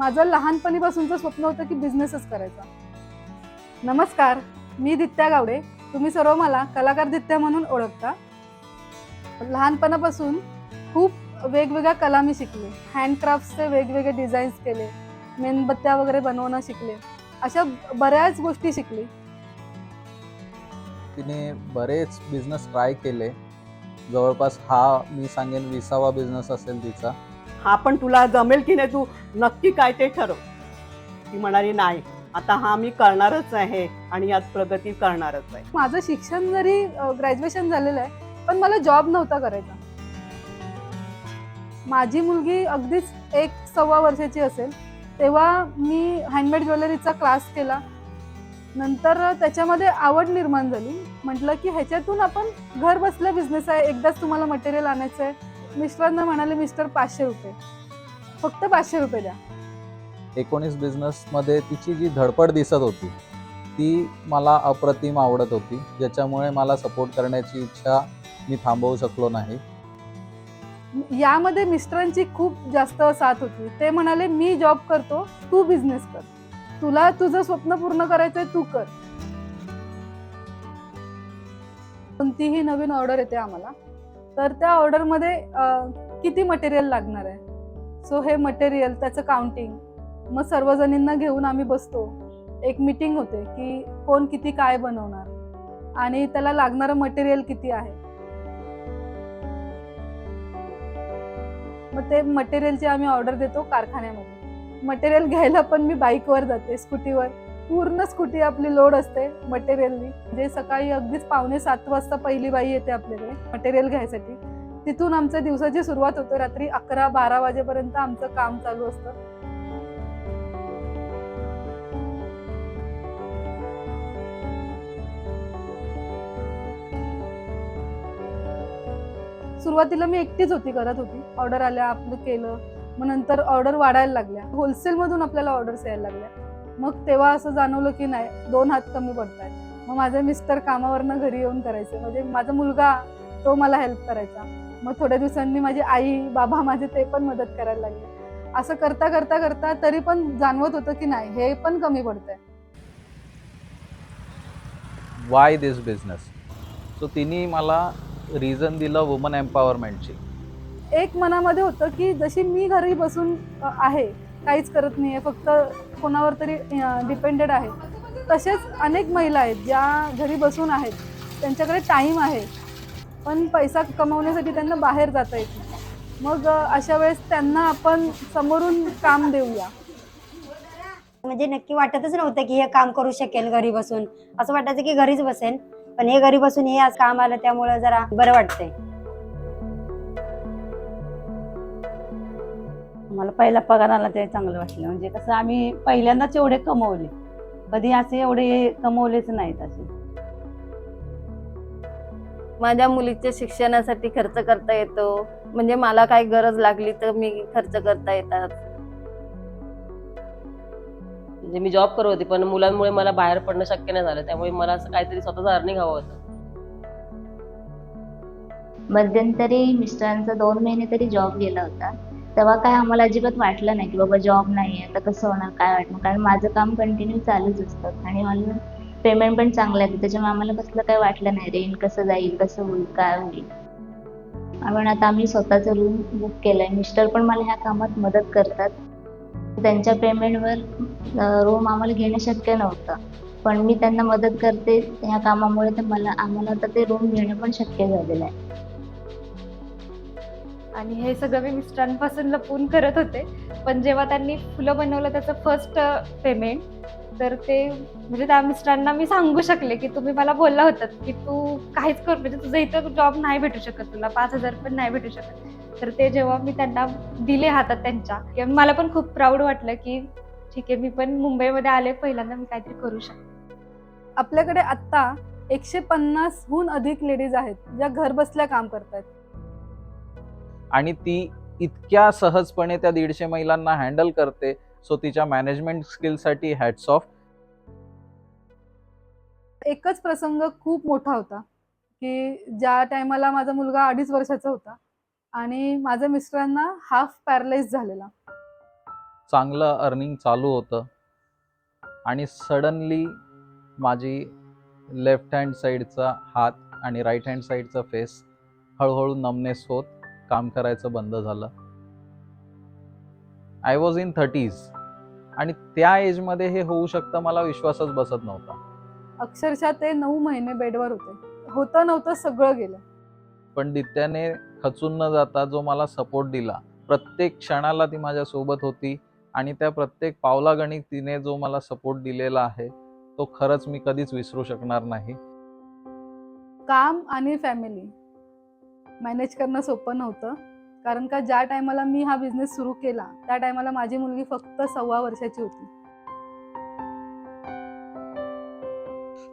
माझं लहानपणीपासूनचं स्वप्न होतं की बिझनेसच करायचा. नमस्कार, मी दित्या गावडे. तुम्ही सर्व मला कलाकार दित्या म्हणून ओळखता. लहानपणापासून खूप वेगवेगळ्या कला मी शिकले. हँडक्राफ्टचे वेगवेगळे डिझाईन्स केले, मेणबत्त्या वगैरे बनवणं शिकले. अशा बऱ्याच गोष्टी शिकले. तिने बरेच बिझनेस ट्राय केले. जवळपास हा मी सांगेन 20वा बिझनेस असेल तिचा. हा पण तुला जमेल की नाही, तू नक्की काय ते ठरव. ती म्हणाली नाही, आता हा मी करणारच आहे आणि यात प्रगती करणारच आहे. माझं शिक्षण जरी ग्रॅज्युएशन झालेलं आहे, पण मला जॉब नव्हता करायचा. माझी मुलगी अगदीच 1-1.25 वर्षाची असेल तेव्हा मी हँडमेड ज्वेलरीचा क्लास केला. नंतर त्याच्यामध्ये आवड निर्माण झाली. म्हटलं की ह्याच्यातून आपण घर बसल्या बिझनेस आहे, एकदाच तुम्हाला मटेरियल आणायचं आहे. मिस्टरांना म्हणाले, मिस्टर 500 रुपये, फक्त 500 रुपये द्या. 19 बिझनेसमध्ये तिची जी धडपड दिसत होती ती मला अप्रतिम आवडत होती, ज्याच्यामुळे मला सपोर्ट करण्याची इच्छा मी थांबवू शकलो नाही. यामध्ये मिस्टरांची खूप जास्त साथ होती. ते म्हणाले, मी जॉब करतो, तू बिझनेस कर, तुला तुझं स्वप्न पूर्ण करायचंय, तू कर. कोणतीही नवीन ऑर्डर येते आम्हाला, तर त्या ऑर्डरमध्ये किती मटेरियल लागणार आहे, सो हे मटेरियल, त्याचं काउंटिंग, मग सर्वजणींना घेऊन आम्ही बसतो. एक मीटिंग होते की कोण किती काय बनवणार आणि त्याला लागणारं मटेरियल किती आहे. मग ते मटेरियलची आम्ही ऑर्डर देतो कारखान्यामध्ये. मटेरियल घ्यायला पण मी बाईकवर जाते, स्कूटीवर. पूर्ण स्कूटी आपली लोड असते मटेरियलनी. म्हणजे सकाळी अगदीच 6:45 वाजता पहिली बाई येते आपल्याकडे मटेरियल घ्यायसाठी. तिथून आमच्या दिवसाची सुरुवात होते. रात्री 11-12 वाजेपर्यंत आमचं काम चालू असतं. सुरुवातीला मी एकटीच करत होती. ऑर्डर आल्या, आपलं केलं. मग नंतर ऑर्डर वाढायला लागल्या. होलसेलमधून आपल्याला ऑर्डर्स यायला लागल्या. मग तेव्हा असं जाणवलं की नाही, 2 हात कमी पडतायत. मग माझे मिस्टर कामावरनं घरी येऊन करायचे. म्हणजे माझा मुलगा, तो मला हेल्प करायचा. मग थोड्या दिवसांनी माझी आई, बाबा माझे ते पण मदत करायला लागले. असं करता करता करता तरी पण जाणवत होतं की नाही, हे पण कमी पडतंय. Why this business? सो तिने मला रिझन दिलं वुमन एम्पॉवरमेंटची. एक मनामध्ये होतं की जशी मी घरी बसून आहे, काहीच करत नाहीये, फक्त कोणावर तरी डिपेंडेड आहे, तसेच अनेक महिला आहेत ज्या घरी बसून आहेत. त्यांच्याकडे टाईम आहे, पण पैसा कमवण्यासाठी त्यांना बाहेर जाता येत नाही. मग अशा वेळेस त्यांना आपण समोरून काम देऊया. म्हणजे नक्की वाटतच नव्हतं की हे काम करू शकेल घरी बसून. असं वाटायचं की घरीच बसेन, पण हे घरी बसून हे आज काम आलं त्यामुळे जरा बरं वाटतंय. मला पहिला पगार आला ते चांगलं वाटलं. म्हणजे कसं आम्ही पहिल्यांदाच एवढे कमवले, कधी असे एवढे कमवलेच नाहीत असे. माझ्या मुलीच्या शिक्षणासाठी खर्च करता येतो. म्हणजे मला काही गरज लागली तर मी खर्च करता येतात. म्हणजे मी जॉब करत होती, पण मुलांमुळे मला बाहेर पडणं शक्य नाही झालं. त्यामुळे मला असं काहीतरी स्वतःचं अर्निंग हवं होतं. मध्यंतरी मिस्टरांचा 2 महिने तरी जॉब गेला होता. तेव्हा काय आम्हाला अजिबात वाटलं नाही की बाबा जॉब नाही आहे, आता कसं होणार, काय वाटणार, कारण माझं काम कंटिन्यू चालूच असतं आणि मला पेमेंट पण चांगलं आहे. त्याच्यामुळे आम्हाला कसलं काही वाटलं नाही, रेंट कसं जाईल, कसं होईल, काय होईल. पण आता आम्ही स्वतःचं रूम बुक केलंय. मिस्टर पण मला ह्या कामात मदत करतात. त्यांच्या पेमेंटवर रूम आम्हाला घेणं शक्य नव्हतं, पण मी त्यांना मदत करते ह्या कामामुळे, तर आम्हाला आता ते रूम घेणं पण शक्य झालेलं आहे. आणि हे सगळं मी मिस्टरांपासून लपून करत होते. पण जेव्हा त्यांनी फुलं बनवलं त्याचं फर्स्ट पेमेंट, तर ते म्हणजे त्या मिस्टरांना मी सांगू शकले की तुम्ही मला बोलला होतात की तू काहीच कर, म्हणजे तुझं इथं जॉब नाही भेटू शकत, तुला 5,000 पण नाही भेटू शकत. तर ते जेव्हा मी त्यांना दिले हातात त्यांच्या, मला पण खूप प्राऊड वाटलं की ठीक आहे, मी पण मुंबईमध्ये आले, पहिल्यांदा मी काहीतरी करू शकते. आपल्याकडे आत्ता 150हून अधिक लेडीज आहेत ज्या घर बसल्या काम करतात. आणि ती इतक्या सहजपणे त्या 150 महिलांना हँडल करते. सो तिच्या मॅनेजमेंट स्किलसाठी हॅट्स ऑफ. एकच प्रसंग खूप मोठा होता की ज्या टायमाला माझा मुलगा 2.5 वर्षाचा होता आणि माझ्या मिस्टरांना हाफ पॅरलाइज झालेला. चांगलं अर्निंग चालू होतं आणि सडनली माझी लेफ्ट हँड साईडचा हात आणि राईट हँड साईडचा फेस हळूहळू नमनेस होत काम करायचं बंद झालं. आय वॉज इन 30s आणि त्या एजमध्ये हे होऊ शकतं मला विश्वासच बसत नव्हता. अक्षरशः ते 9 महिने बेडवर होतं नव्हतं सगळं गेलं. पण दित्याने खचून न जाता जो मला सपोर्ट दिला, प्रत्येक क्षणाला ती माझ्या सोबत होती आणि त्या प्रत्येक पावलागणिक तिने जो मला सपोर्ट दिलेला आहे तो खरंच मी कधीच विसरू शकणार नाही. काम आणि फॅमिली मॅनेज करणं सोपं नव्हतं, कारण का ज्या टायमाला मी हा बिझनेस सुरू केला त्या टायमाला माझी मुलगी फक्त 6 वर्षाची होती.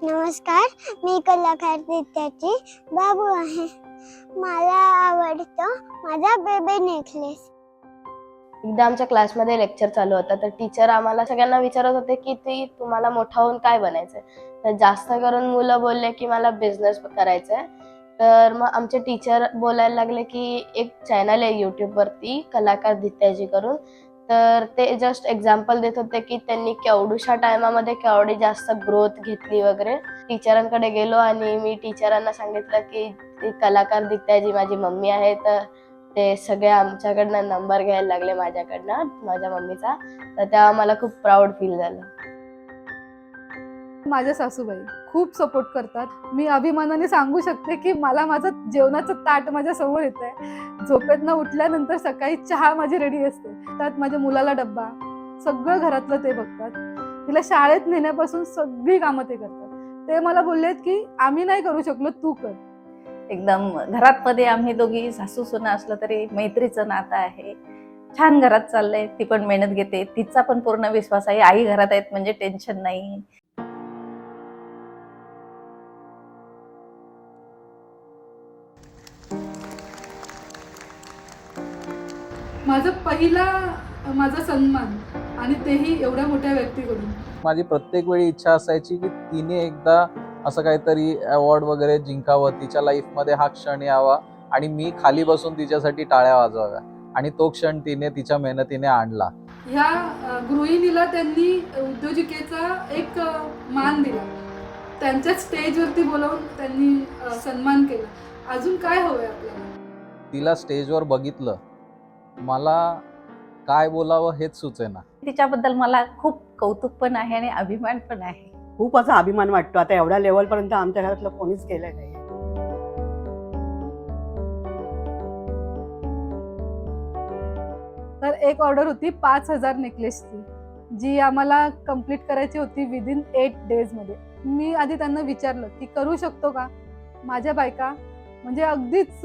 नमस्कार, मी कलाकार दित्याची बाबू आहे. मला आवडतं माझा बेबी नेकलेस. एकदा आमच्या क्लासमध्ये लेक्चर चालू होतं, तर टीचर आम्हाला सगळ्यांना विचारत होते की तुम्हाला मोठा होऊन काय बनायचंय. तर जास्त करून मुलं बोलले की मला बिझनेस करायचंय. तर मग आमचे टीचर बोलायला लागले की एक चॅनल आहे यूट्यूबवरती कलाकार दित्याजी करून, तर ते जस्ट एक्झाम्पल देत होते की त्यांनी केवढूशा टायमामध्ये केवढी जास्त ग्रोथ घेतली वगैरे. टीचरांकडे गेलो आणि मी टीचरांना सांगितलं की कलाकार दित्याजी माझी मम्मी आहे. तर ते सगळे आमच्याकडनं नंबर घ्यायला लागले माझ्याकडनं, माझ्या मम्मीचा. तर तेव्हा मला खूप प्राऊड फील झालं. माझ्या सासूबाई खूप सपोर्ट करतात. मी अभिमानाने सांगू शकते की मला माझं जेवणाचं ताट माझ्या समोर येतंय. झोपेतनं उठल्यानंतर सकाळी चहा माझी रेडी असते, त्यात माझ्या मुलाला डब्बा, सगळं घरातलं ते बघतात. तिला शाळेत नेण्यापासून सगळी कामं ते करतात. ते मला बोललेत की आम्ही नाही करू शकलो, तू कर. एकदम घरात मध्ये आम्ही दोघी सासू सुना असलं तरी मैत्रीचं नातं आहे. छान घरात चाललंय. ती पण मेहनत घेते, तिचा पण पूर्ण विश्वास आहे. आई घरात आहेत म्हणजे टेन्शन नाही. माझा सन्मान, आणि तेही एवढ्या मोठ्या व्यक्तीकडून. माझी प्रत्येक वेळी इच्छा असायची की तिने एकदा असं काहीतरी अवॉर्ड वगैरे जिंकावं, तिच्या लाईफमध्ये हा क्षण यावा आणि मी खाली बसून तिच्यासाठी टाळ्या वाजवाव्या. आणि तो क्षण तिने तिच्या मेहनतीने आणला. ह्या गृहिणीला त्यांनी उद्योजिकेचा एक मान दिला, त्यांच्याच स्टेजवरती बोलावून त्यांनी सन्मान केला. अजून काय हवंय आपल्याला? तिला स्टेजवर बघितलं, मला काय बोलावं हेच सुचेना. तिच्याबद्दल मला खूप कौतुक पण आहे आणि अभिमान पण आहे. खूप असा अभिमान वाटतो. आता एवढ्या लेवलपर्यंत आमच्या घरातलं कोणीच गेलं नाही. तर एक ऑर्डर होती 5000 नेकलेसची, जी आम्हाला कंप्लीट करायची होती विदिन 8 डेजमध्ये. मी आधी त्यांना विचारलं की करू शकतो का. माझ्या बायका म्हणजे अगदीच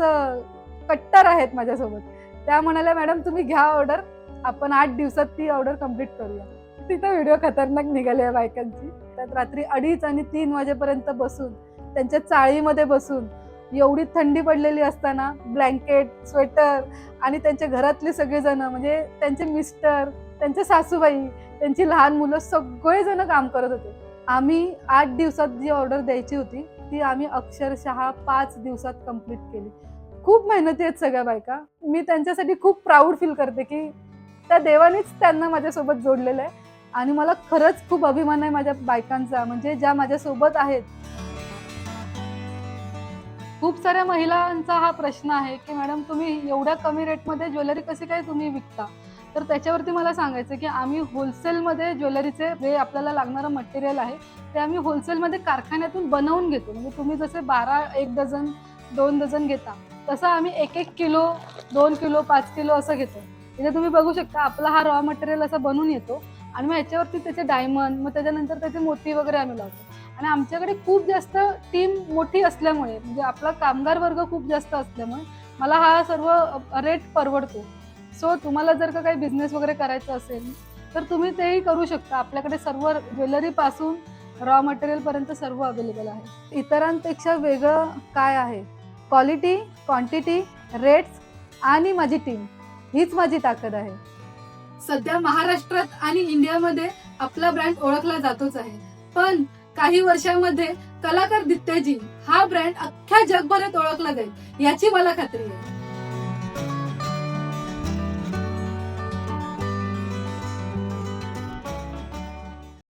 कट्टर आहेत माझ्यासोबत. त्या म्हणाल्या, मॅडम तुम्ही घ्या ऑर्डर, आपण 8 दिवसात ती ऑर्डर कंप्लीट करूया. तिथं व्हिडिओ खतरनाक निघाले या बायकांची. त्यात रात्री 2:30 आणि 3 वाजेपर्यंत बसून, त्यांच्या चाळीमध्ये बसून, एवढी थंडी पडलेली असताना ब्लँकेट, स्वेटर आणि त्यांच्या घरातले सगळेजण म्हणजे त्यांचे मिस्टर, त्यांच्या सासूबाई, त्यांची लहान मुलं सगळेजण काम करत होते. आम्ही 8 दिवसात जी ऑर्डर द्यायची होती ती आम्ही अक्षरशः 5 दिवसात कंप्लीट केली. खूप मेहनती आहेत सगळ्या बायका. मी त्यांच्यासाठी खूप प्राऊड फील करते की त्या देवानेच त्यांना माझ्यासोबत जोडलेलं आहे. आणि मला खरंच खूप अभिमान आहे माझ्या बायकांचा, म्हणजे ज्या माझ्यासोबत आहेत. खूप साऱ्या महिलांचा हा प्रश्न आहे की मॅडम तुम्ही एवढ्या कमी रेटमध्ये ज्वेलरी कशी काय तुम्ही विकता. तर त्याच्यावरती मला सांगायचं की आम्ही होलसेलमध्ये ज्वेलरीचे जे आपल्याला लागणारं मटेरियल आहे ते आम्ही होलसेलमध्ये कारखान्यातून बनवून घेतो. म्हणजे तुम्ही जसे 12 1 डझन 2 डझन घेता तसं आम्ही 1-1 किलो 2 किलो 5 किलो असं घेतो. इथे तुम्ही बघू शकता आपला हा रॉ मटेरियल असा बनवून येतो आणि मग ह्याच्यावरती त्याचे डायमंड, मग त्याच्यानंतर त्याचे मोती वगैरे आम्ही लावतो. आणि आमच्याकडे खूप जास्त टीम मोठी असल्यामुळे, म्हणजे आपला कामगार वर्ग खूप जास्त असल्यामुळे मला हा सर्व रेट परवडतो. सो तुम्हाला जर का काही बिझनेस वगैरे करायचं असेल तर तुम्ही तेही करू शकता. आपल्याकडे सर्व ज्वेलरीपासून रॉ मटेरियलपर्यंत सर्व अवेलेबल आहे. इतरांपेक्षा वेगळं काय आहे? क्वालिटी, क्वांटिटी, रेट्स आणि माझी टीम, हीच माझी ताकद आहे. सध्या महाराष्ट्रात आणि इंडियामध्ये आपला ब्रँड ओळखला जातोच आहे, पण काही वर्षांमध्ये कलाकार दित्याजी हा ब्रँड अख्ख्या जगभरात ओळखला जाईल याची मला खात्री आहे.